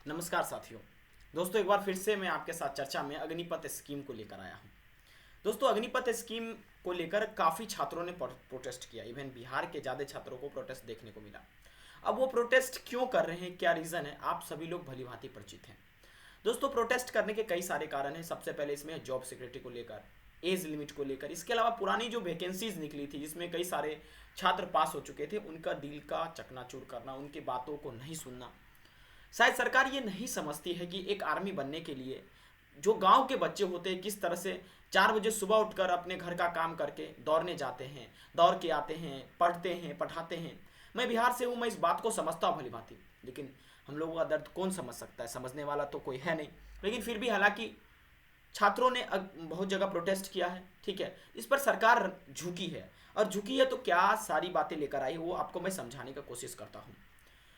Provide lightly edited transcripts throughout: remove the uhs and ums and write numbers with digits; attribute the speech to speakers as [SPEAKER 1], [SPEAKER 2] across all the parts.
[SPEAKER 1] नमस्कार साथियों। दोस्तों, एक बार फिर से मैं आपके साथ चर्चा में अग्निपथ स्कीम को लेकर आया हूं। दोस्तों, अग्निपथ स्कीम को लेकर काफ़ी छात्रों ने प्रोटेस्ट किया। इवन बिहार के ज़्यादा छात्रों को प्रोटेस्ट देखने को मिला। अब वो प्रोटेस्ट क्यों कर रहे हैं, क्या रीज़न है, आप सभी लोग भली भांति परिचित हैं। दोस्तों, प्रोटेस्ट करने के कई सारे कारण हैं। सबसे पहले इसमें जॉब सिक्योरिटी को लेकर, एज लिमिट को लेकर, इसके अलावा पुरानी जो वैकेंसीज निकली थी जिसमें कई सारे छात्र पास हो चुके थे, उनका दिल का चकनाचूर करना, उनकी बातों को नहीं सुनना। शायद सरकार ये नहीं समझती है कि एक आर्मी बनने के लिए जो गांव के बच्चे होते हैं किस तरह से 4 बजे सुबह उठकर अपने घर का काम करके दौड़ने जाते हैं, दौड़ के आते हैं, पढ़ते हैं, पढ़ाते हैं। मैं बिहार से हूँ, मैं इस बात को समझता हूँ भली भांति, लेकिन हम लोगों का दर्द कौन समझ सकता है, समझने वाला तो कोई है नहीं। लेकिन फिर भी हालांकि छात्रों ने बहुत जगह प्रोटेस्ट किया है, ठीक है। इस पर सरकार झुकी है, और झुकी है तो क्या सारी बातें लेकर आई वो आपको मैं समझाने की कोशिश करता हूँ।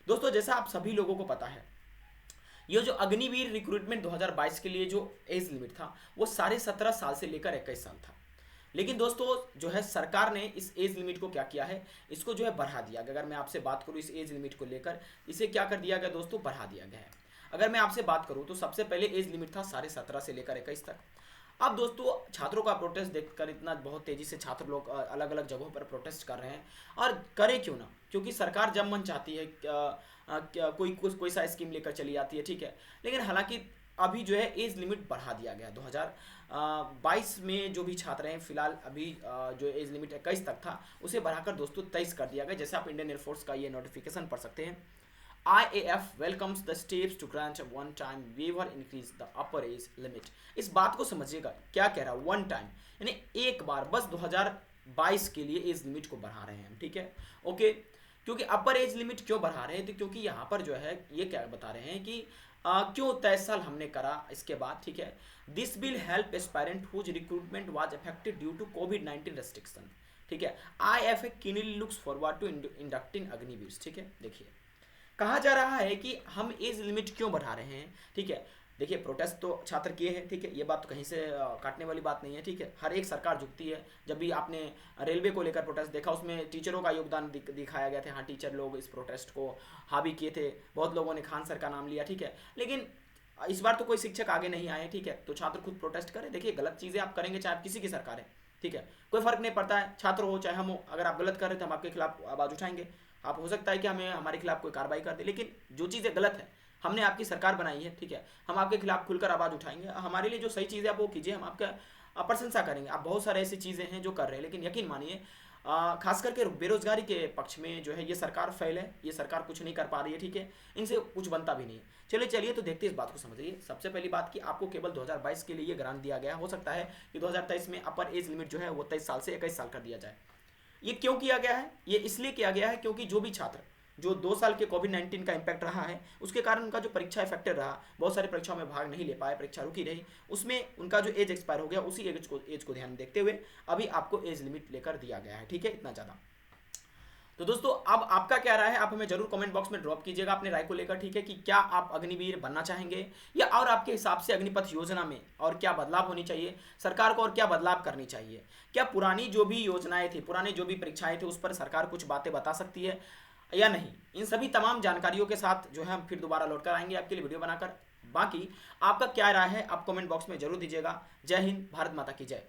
[SPEAKER 1] दोस्तों, जैसा आप सभी लोगों को पता है, ये जो अग्निवीर रिक्रूटमेंट 2022 के लिए जो एज लिमिट था वो 17.5 साल से लेकर 21 साल था। लेकिन दोस्तों, जो है सरकार ने इस एज लिमिट को क्या किया है, इसको जो है बढ़ा दिया गया। अगर मैं आपसे बात करूँ इस एज लिमिट को लेकर, इसे क्या कर दिया गया दोस्तों, बढ़ा दिया गया है। अगर मैं आपसे बात करूँ तो सबसे पहले एज लिमिट था 17.5 से लेकर 21 तक। अब दोस्तों, छात्रों का प्रोटेस्ट देखकर इतना बहुत तेजी से छात्र लोग अलग अलग जगहों पर प्रोटेस्ट कर रहे हैं। और करे क्यों ना, क्योंकि सरकार जब मन चाहती है कोई सा स्कीम लेकर चली जाती है, ठीक है। लेकिन हालांकि अभी जो है एज लिमिट बढ़ा दिया गया 2022 में। जो भी छात्र हैं फिलहाल अभी जो एज लिमिट 21 तक था उसे बढ़ाकर दोस्तों 23 कर दिया गया। जैसे आप इंडियन एयरफोर्स का ये नोटिफिकेशन पढ़ सकते हैं। IAF welcomes the steps to grant a one-time waiver increase the upper age limit। इस बात को समझिएगा, क्या कह रहा है, वन टाइम यानी एक बार, बस 2022 के लिए एज लिमिट को बढ़ा रहे हैं हम, ठीक है, ओके। क्योंकि अपर एज लिमिट क्यों बढ़ा रहे हैं, तो क्योंकि यहाँ पर जो है ये क्या बता रहे हैं कि क्यों 23 साल हमने करा इसके बाद, ठीक है। This will help aspirant whose recruitment was affected due to कोविड-19 रेस्ट्रिक्शन, ठीक है। IAF keenly looks forward to inducting Agniveer, ठीक है। देखिए, कहा जा रहा है कि हम एज लिमिट क्यों बढ़ा रहे हैं, ठीक है। देखिए, प्रोटेस्ट तो छात्र किए हैं, ठीक है, ये बात तो कहीं से काटने वाली बात नहीं है, ठीक है। हर एक सरकार झुकती है। जब भी आपने रेलवे को लेकर प्रोटेस्ट देखा, उसमें टीचरों का योगदान दिखाया गया था। हाँ, टीचर लोग इस प्रोटेस्ट को हावी किए थे, बहुत लोगों ने खान सर का नाम लिया, ठीक है। लेकिन इस बार तो कोई शिक्षक आगे नहीं आए, ठीक है, तो छात्र खुद प्रोटेस्ट करें। देखिए, गलत चीज़ें आप करेंगे चाहे आप किसी की सरकार है, ठीक है, कोई फर्क नहीं पड़ता है, छात्र हो चाहे हम हो। अगर आप गलत कर रहे हैं तो हम आपके खिलाफ आवाज़ उठाएंगे। आप हो सकता है कि हमें हमारे खिलाफ कोई कार्रवाई कर दे, लेकिन जो चीज़ें गलत है, हमने आपकी सरकार बनाई है, ठीक है, हम आपके खिलाफ खुलकर आवाज़ उठाएंगे। हमारे लिए जो सही चीज़ है आप वो कीजिए, हम आपका प्रशंसा करेंगे। आप बहुत सारे ऐसी चीज़ें हैं जो कर रहे हैं, लेकिन यकीन मानिए खास करके बेरोजगारी के पक्ष में जो है ये सरकार फेल है, ये सरकार कुछ नहीं कर पा रही है, ठीक है, इनसे कुछ बनता भी नहीं है। चलिए तो देखते इस बात को समझिए। सबसे पहली बात कि आपको केवल 2022 के लिए ये ग्रांट दिया गया, हो सकता है कि 2023 में अपर एज लिमिट जो है वो 23 साल से 21 साल कर दिया जाए। ये क्यों किया गया है, ये इसलिए किया गया है क्योंकि जो भी छात्र जो 2 साल के कोविड-19 का इम्पैक्ट रहा है उसके कारण उनका जो परीक्षा इफेक्टेड रहा, बहुत सारी परीक्षाओं में भाग नहीं ले पाए, परीक्षा रुकी रही, उसमें उनका जो एज एक्सपायर हो गया, उसी एज को ध्यान में देखते हुए अभी आपको एज लिमिट लेकर दिया गया है, ठीक है, इतना ज़्यादा। तो दोस्तों, अब आपका क्या राय है, आप हमें जरूर कमेंट बॉक्स में ड्रॉप कीजिएगा अपने राय को लेकर, ठीक है, कि क्या आप अग्निवीर बनना चाहेंगे, या और आपके हिसाब से अग्निपथ योजना में और क्या बदलाव होनी चाहिए, सरकार को और क्या बदलाव करनी चाहिए। क्या पुरानी जो भी योजनाएं थी, पुरानी जो भी परीक्षाएं थी, उस पर सरकार कुछ बातें बता सकती है या नहीं। इन सभी तमाम जानकारियों के साथ जो है हम फिर दोबारा लौट कर आएंगे आपके लिए वीडियो बनाकर। बाकी आपका क्या राय है आप कमेंट बॉक्स में जरूर दीजिएगा। जय हिंद, भारत माता की जय।